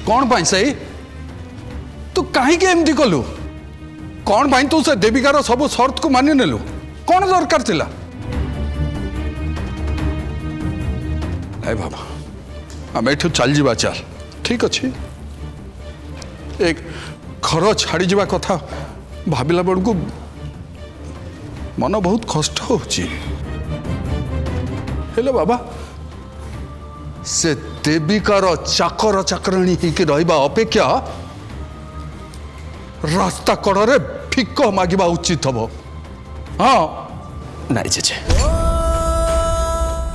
कौन पाई सही तू कहीं एमती कलु कौन पाई तू से देविकार सब शर्त को मानि नेलु कौन दरकार थिला ए बाबा आम एठू चल जा चल ठीक अच्छे एक घर छाड़ी जा कथा भाविला बेलू मन बहुत कष्ट होची हेले बाबा से देविकार चाकर चाकराणी होकर रहिबा अपेक्षा रास्ता कड़े भिक मागिबा उचित हम हाँ नाई जेजे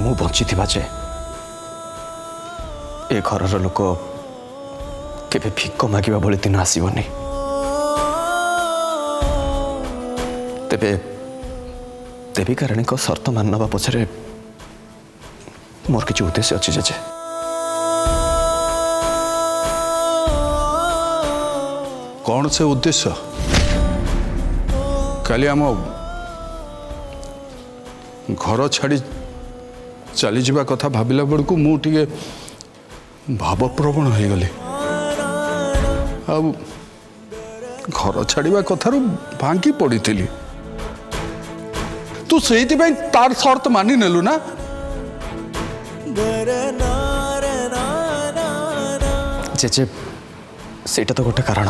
मु बंची जे ए घर लोक केबे भिक मागिबा भली दिन आसीबनी तेबे देविकाराणी को शर्त मानवा पछरे मोर किसी उद्देश्य अच्छी जेजे कौन से उद्देश्य काली आम घर छाड़ी चली जावा कथा भाविला बेलू मुझे भावप्रवण हो गली घर छाड़ा कथार भांगी पड़ी थी तू से तार शर्त मानि नेलु ना जेजे सेटा तो गोटे कारण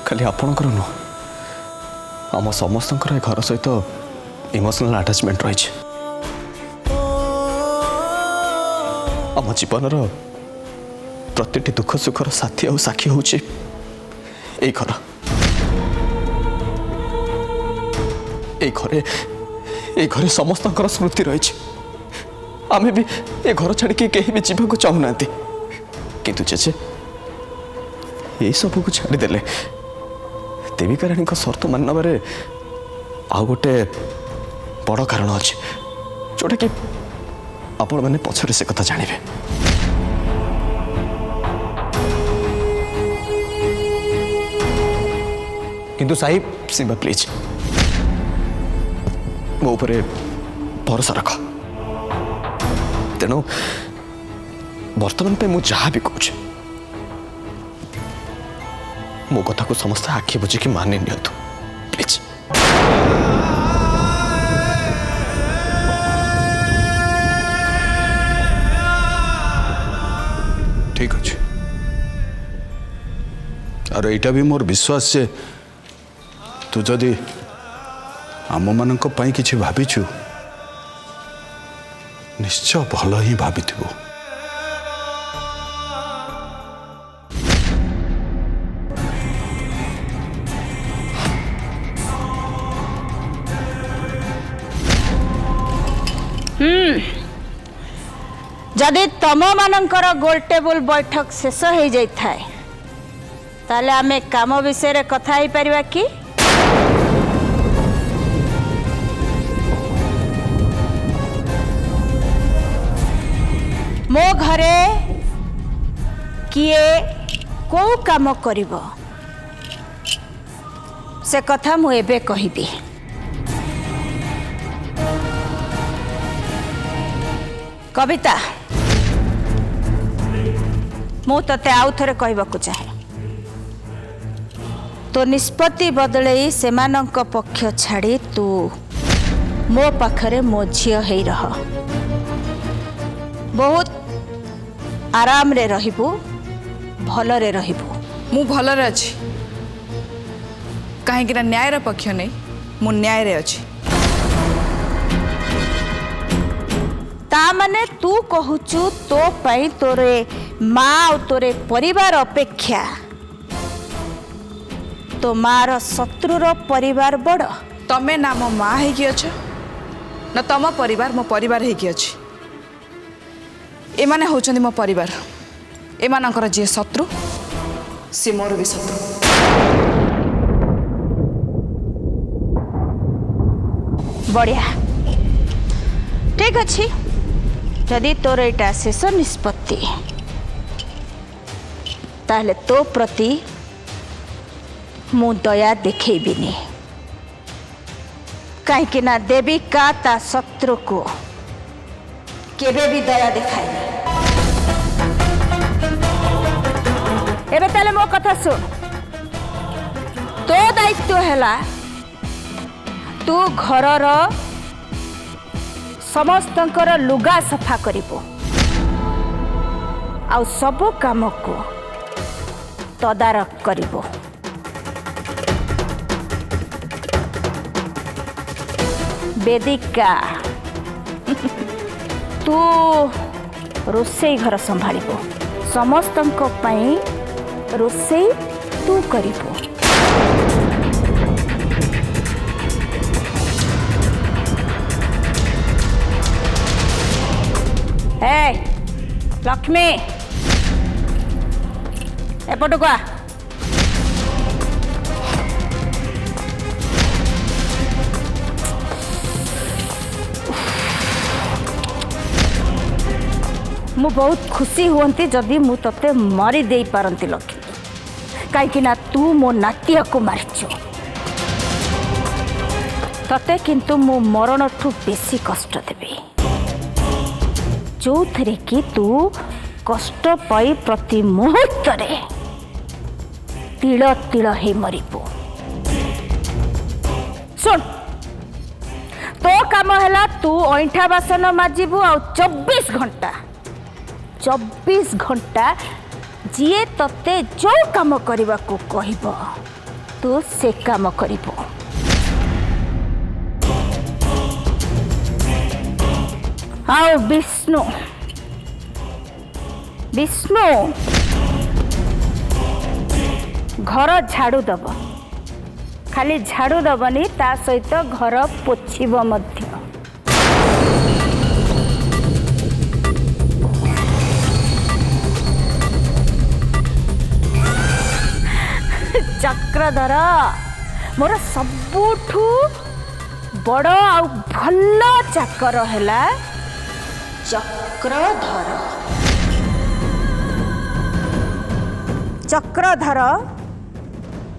खाली आपणकर नुह आम समस्त घर सहित इमोशनल अटैचमेंट रही आम जीवन प्रति दुख सुखर साथी और साक्षी होची ए घर ए घरे समस्त स्मृति रही आमे भी ए घर छाड़ी कहीं भी जीवा चाहूना किंतु जेजे ये सब को छाड़देले देविकाराणी शर्त मानवर आउ गोटे बड़ कारण अच्छे जोटा कि आपण मैंने पछरे से कथा जानिबे किंतु साहिब सिंबा प्लीज मो ऊपर भरोसा रख तेणु वर्तमान पे मुझे जहाँ भी कहूँ मो कथा को समस्त आखि बुझिकी मानि नियंतु प्लीज ठीक अच्छे और यहाँ भी मोर विश्वास से तू जदि आम मान कि भाविचु निश्चय भल ही भाभी जदि तम मानकर गोल टेबुल बैठक शेष हो जाए ताले आमे काम विषय रे कथा ही परिवा कि मो घरे किए को काम करिवो से कथा मु एबे कहिबी कविता मु तते आउ थरे कहबाकू चाहे तो निष्पत्ति बदलई सेमानंक पक्ष छाड़ी तू मो पाखरे मो झियो हेई रह बहुत आराम रे रहिबू भलरे रहिबू मु भलरे अछि काहेकि ना न्याय रे पक्ष नहीं मु न्याय रे अछि ता माने तू कहूचु तो पई तोरे माँ और तोरे परिवार अपेक्षा तो मार शत्रुर परिवार बड़ तमे ना मो माँ हेकी अछ ना तम परिवार मो परिवार हेकी अछि एमाने होचंदी मो परिवार एमानकर जे शत्रु से मोर भी शत्रु बढ़िया ठीक अच्छी जदि तोर एटा शेष निष्पत्ति ताहले तो प्रति मु दया देखेबिनी कहीं देवी का ता शत्रु को केबे भी दया देखाई एबे ताले मो कथा सुन तो दायित्व हैला तू घरर समस्तंकर लुगा सफा करिबो आउ सब काम को तदारक करिबो वेदिका तू रोसई घर संभालिबो समस्तंक पई रोसई तू करिबो ए लक्ष्मी एपटको आ मु बहुत खुशी हुंती जदि मु तते मारी दे पारंती लक्ष्मी कहीं तू मो नातिया को मारिचु तते किंतु मु मरण ठू बेसी कष्ट देबी जो थे कि तू कष्ट पाई प्रति मुहूर्त तिल तिल हे मरिबो सुन तो काम है तू ऐठा बासन माजिबू आ 24 घंटा जीए तते जो काम करने को कहब तू से काम करिबो आओ विष्णु विष्णु घर झाड़ू दब खाली झाड़ू दबनी ता सहित घर पोछिब मध्य चक्रधर मोर सबुठू बड़ आ भल चाकर हैला चक्रधर चक्रधर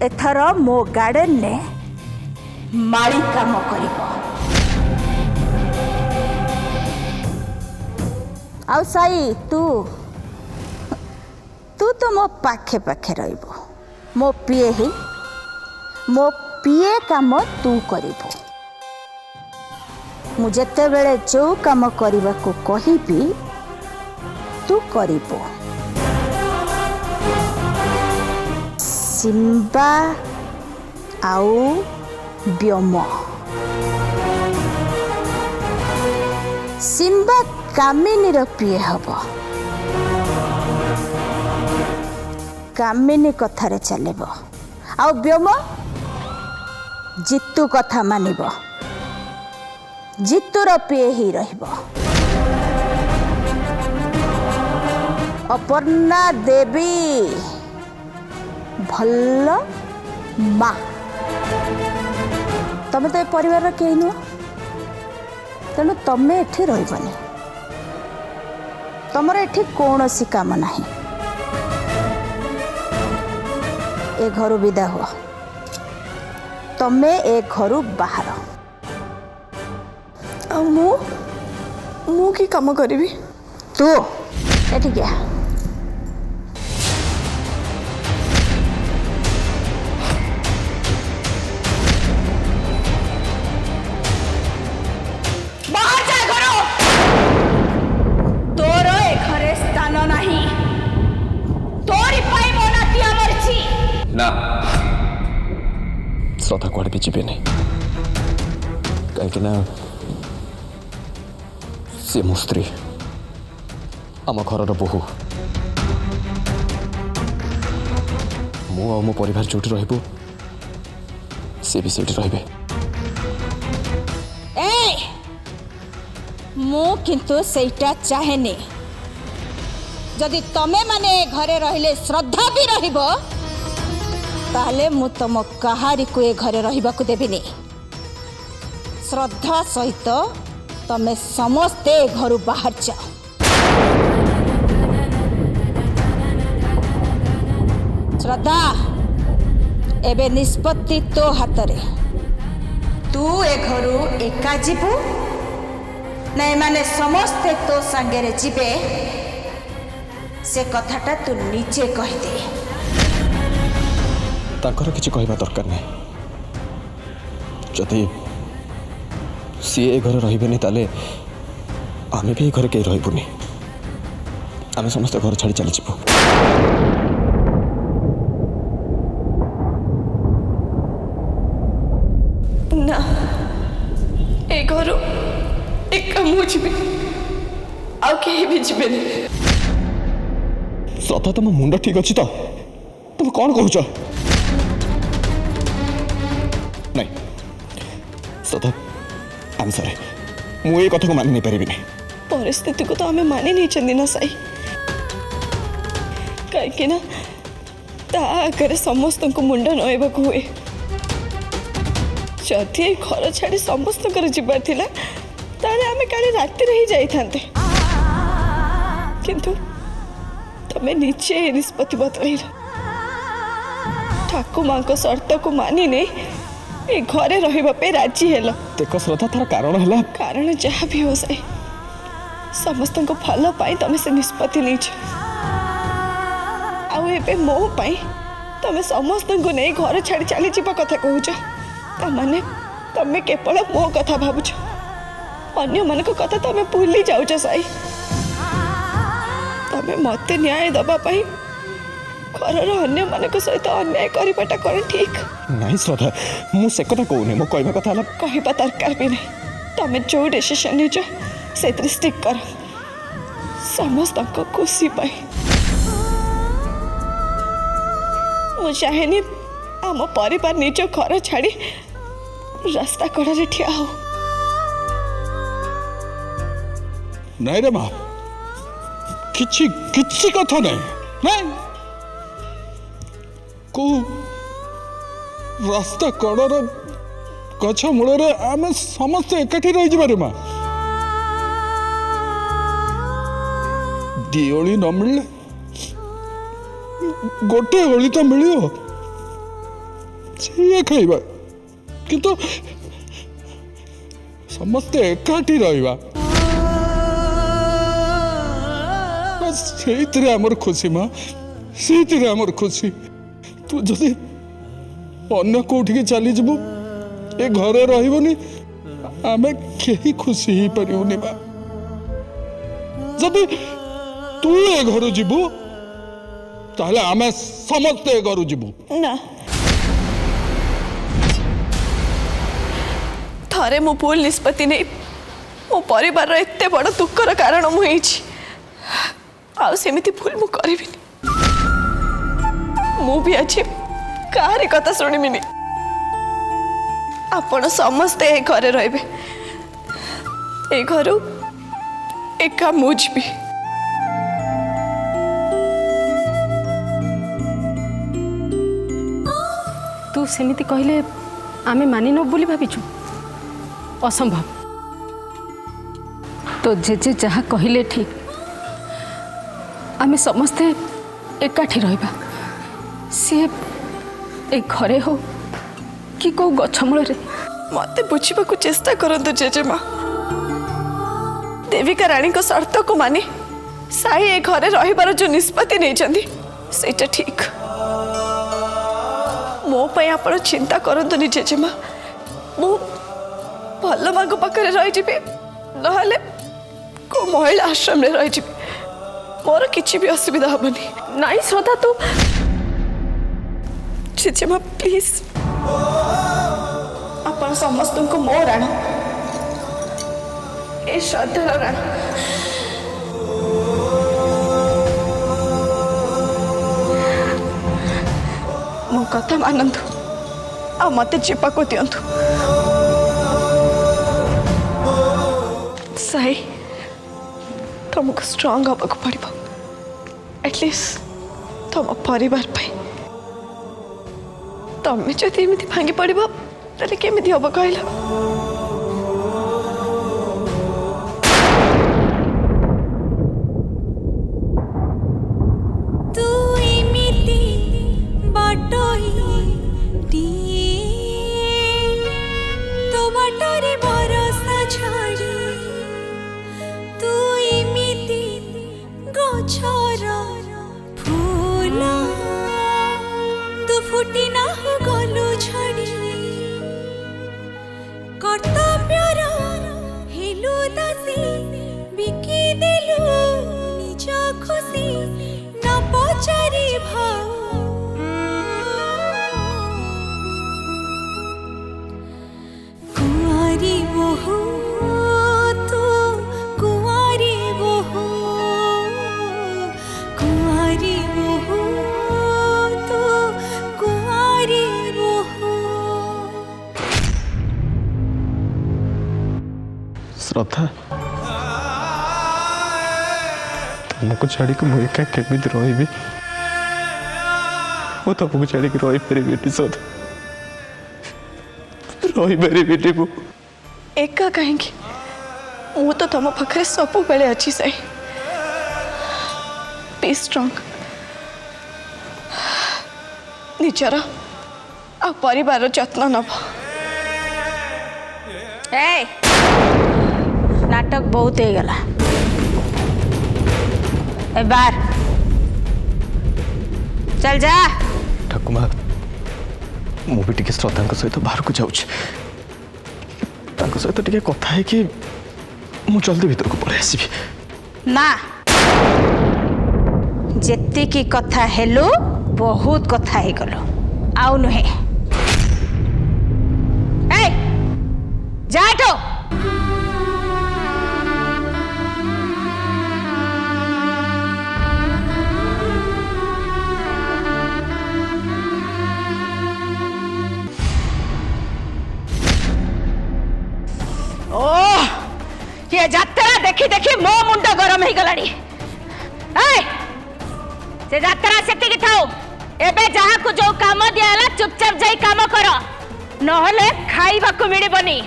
एथर मो गार्डन ने माली काम करिबो आउ साई तू तो मो पाखे पाखे रहिबो मो पिए काम तू करिबो मु जेते बेले जो काम करबा को कहिबी तू करिबो सिम्बा आउ व्योम सिम्बा कामिनी पिए हब कामिनी कथारे चलेब आउ व्योम जितु कथा मानिब जितुर पिए ही रहिब अपर्णा देवी भल माँ तमें तो परिवार कहीं नुह तेणु तमें एठी रहिबनी तमर एठी कौन सी काम नहीं ए घर विदा हुआ तमें ए घर बाहर मु की काम करी तू एठी क्या श्रद्धा कुआड़े भी जीवे नहीं कहीं सी मो स्त्री आम घर बोहू मो परिवार जो रही सी भी से रे मु किंतु सेटा चाहेनी जदि तमे माने घरे रहिले श्रद्धा भी रहिबो ताले मु तुम कहारी को ए घरे रहिबा को देबिनी श्रद्धा सहित तमे समस्ते घर बाहर जाओ श्रद्धा एबे निष्पत्ति तो हातरे तू ए घरू एका जीवु नहीं माने समस्ते तो संगे रे जीवे से कथाटा तू निजे कहि दे तांकर किसी कहवा दरकार नहीं जदि सी ए घर रही ताले आम भी घर कहीं रही आम समस्त घर छाड़ी चली जाबू ना ए घर एक मु जी आउ कहीं भी जीवेनी श्रद्धा तुम मुंड ठीक अच्छी तो तुम कौन कह नहीं श्रद्धा आई एम सॉरी मुझे कथा को मानि नहीं पारि परिस्थिति को तो हमें मानी नहीं चंदी ना साई कहीं ना आगे समस्त को मुंड नईबा हुए जदि घर छाड़ी समस्त जीवार थिला ताले आमे काली राति रही जाई थांते किंतु तमे नीचे निष्पत्ति बतल ठाकुर माँ को शर्त को मानी नहीं ए घरे रही राजी हेल देख श्रद्धा तार कारण है कारण जहाँ भी हो साई समस्त को भल पाई तमे से निष्पत्ति नहीं आउ मो पाई तमे समस्त को नहीं घर छाड़ी चली जावा कथा कहूच ताने तमे केवल मो कथा भावुच अन्य मन को कथा तमे भूली जाऊच साई तमे मते न्याय दबा पाई घर अन्य मन सहित अन्याय करवाटा कौन ठीक नहीं श्रद्धा मु से कथा कहूनी मो कहवा कथा कहवा दरकार भी नहीं तमे जो डिसीजन नीच से स्टिक कर समस्त को खुशी पाई मु चाहेनी आम परिवार निज घर छाड़ी रास्ता कड़े ठिया हो नहीं रे माँ किछि किछि कथा नहीं नहीं को रास्ता कड़र गछ मूल आम समस्त एकाठी रही जारे माँ दी ओली न मिलले गोटे ओली तो मिलियो से खाइबा किंतु समस्त एकाठी रहिबा से आमर खुशी माँ से आमर खुशी तू जदि अन्य कौटी चली जीवु ए घरे रही आम कहीं खुशी ही पारूनी माँ जदि तू ए घर जीवु ताहले आमे समस्ते घर जीवु ना थरे मो भूल निष्पत्ति नहीं मो परिवार एते बड़ दुखर कारण मुझे आउ सेमिति भूल मु करिबिनी मु भी अच्छी काहारी कथा शुणिमिनी आपण समस्ते ए घरे रहिबे ए घरु एका मु जीबी तू सेमिति कहले आमे मानि न बोली भाविछु असंभव तो जेजे जहा कहले ठीक आमे समस्ते एकाठी रहिबा सी ए घरे हो कि को गछमूल रे मत बुझा को चेष्टा करंतु जेजेमा देविका रानी को शर्त को मानी साई ए घरे रहिबार जो निष्पत्ति नहीं चंदी सेटा ठीक मो पई आपण चिंता करंतु नि जेजेमा मो भल मां को पाखरे रही जिबे नहले को महिला आश्रम रे रही जिबे मोर किछि भी असुविधा हबनी नाई श्रद्धा तू जेजेमा प्लीज आपण समस्त को मोर आण ए श्रद्धा राण मो कथा मानतु आ मते चिपा को दियंतु साई तुमको स्ट्रांग हवा को पड़ो एटलिस्ट तुम परिवार पाई तमें जो एमती भांगी पड़ो ताले केमिति हब कहला फूल तू फुटी ना कर्तव्यर हेलु दासी बिकी देलु निज खुशी न पचारि भाव कुआरी बहु तू कुआरी बहु कुआरी बहु तू कुआरी बहु। श्रद्धा तुमको छाड़ी को मुझे क्या केमिति रही वो तुमको छाड़ी की रही पारि श्रद्धा रही पारि मु एका कहीं मु तो तुम पाखे सब बेले अच्छी साई बी स्ट्रांग निजर आ परिवार जत्न नब। ए नाटक बहुत हो गला ए बार चल जा। ठाकुमा मु भी टिके श्रद्धा सहित बाहर को जाऊँ सहित टिके कथा है कि मु जल्दी भीतर को पड़े आसबि ना जेती की कथा हेलु बहुत कथा हे गलो आउ नुहे ए जा तो ये जात्रा देखी देखी मो मुंड गरम ही गलानी से जात्रा सेतिकी थाओ एबे जहा को जो काम दियाला चुपचाप जाई काम कर नहले खाइबा को मिलबनी।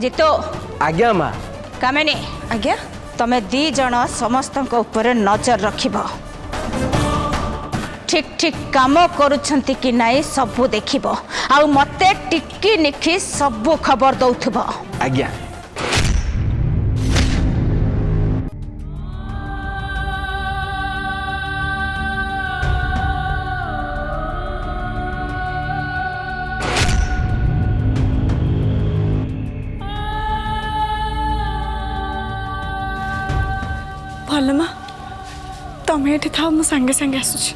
जितो आज्ञा माँ कामिनी आज्ञा तमे दी जन समस्त ऊपर नजर रखिब ठीक ठीक काम करुछंती कि नाई सबू देखिब आउ मते टिकी निखी सबू खबर दउथुब। आज्ञा भल माँ तमें ये था मु सांगे सांगे आसुची।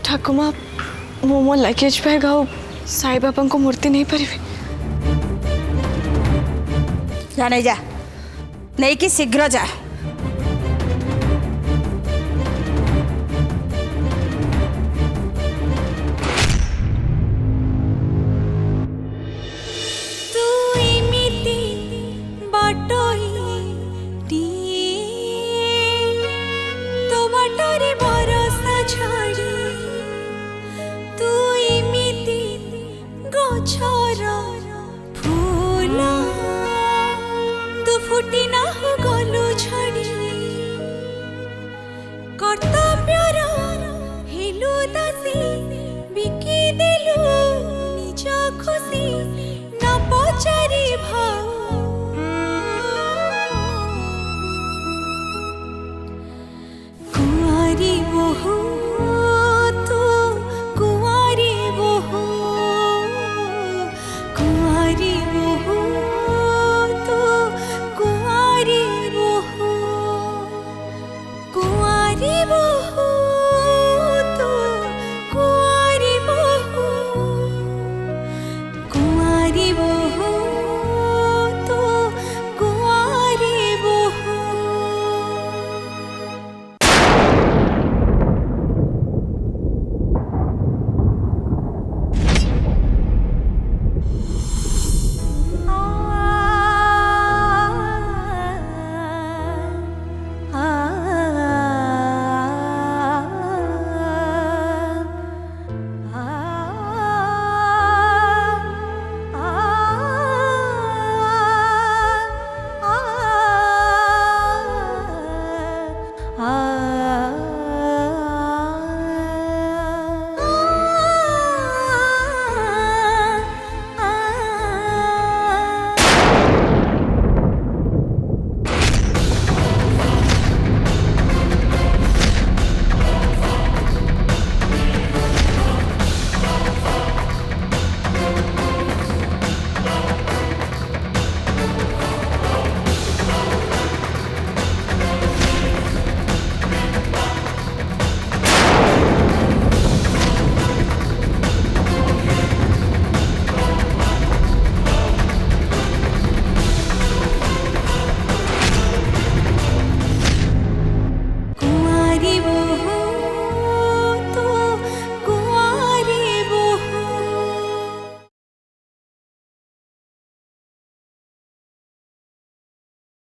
ठाकुमा मो मो लगेज बैग आ साई बाबा को मूर्ति नहीं पारि जा नहीं जा नहीं कि शीघ्र जा। तू एमिति बाटोई टी तो बाटोरे भरोसा छाड़ी तू एमिति गछर फूल तू फुटी ना हो गलु छड़ी कर्तव्यर हेलु दासी बिकी देलु निज खुशी न पचारि भाव କରିବ